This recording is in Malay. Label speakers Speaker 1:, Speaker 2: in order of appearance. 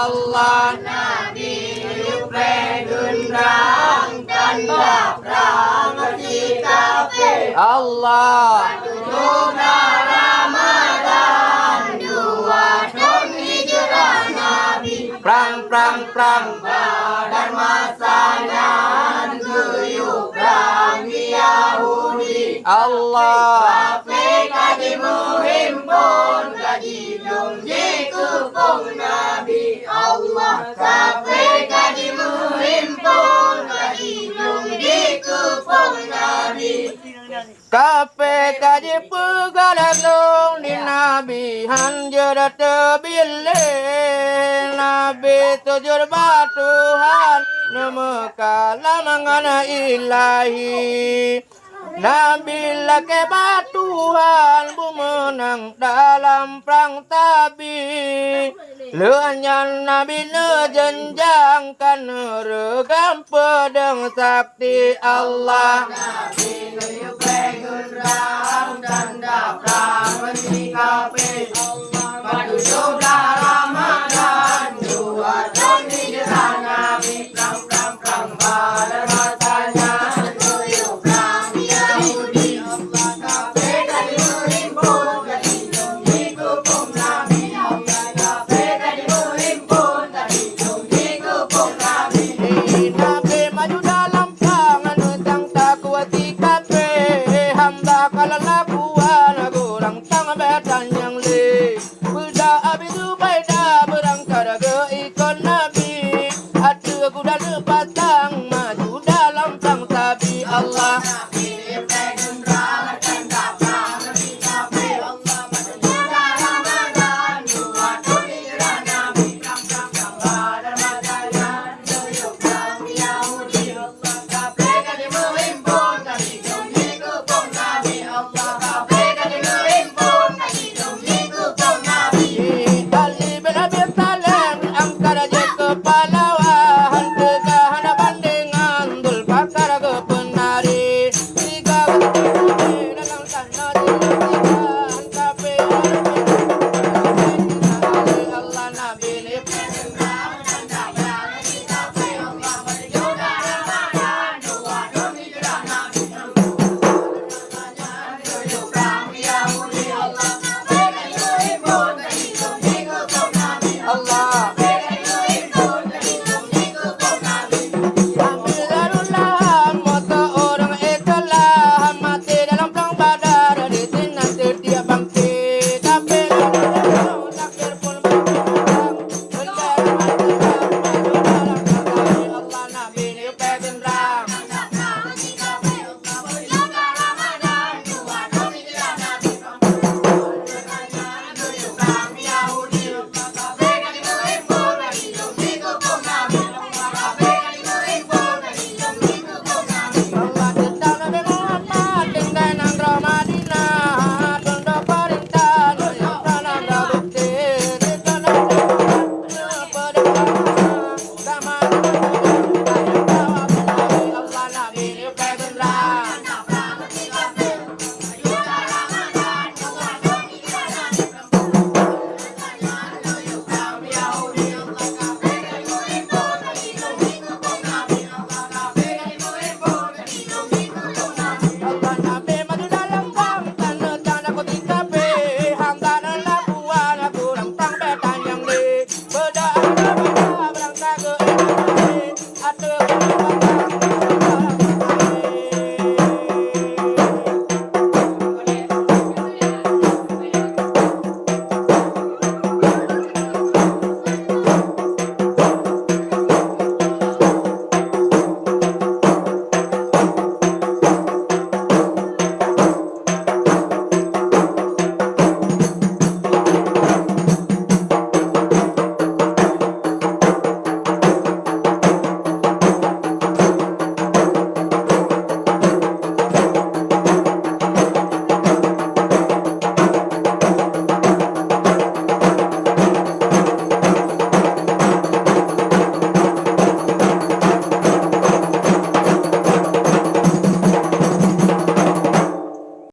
Speaker 1: Allah Nabi berundang tanda perang si kafir Allah tuna Ramadan 2 tahun hijrah Nabi perang dan masanya tuyuk perang Yahudi Allah kafir kaji menghimpun kaji jumji kupung Nabi Allah kafir kaji menghimpun kaji jumji kupung Nabi kafe kaji pegalanong di Nabi hanjara tebile Nabi tujur batuhan nama kalamangana ilahi Nabi lake batuhan bumenang dalam perang tabi Leanyan Nabi nejenjangkan regam pedang sakti Allah Nabi berundang tanda perang si kafir batu dalam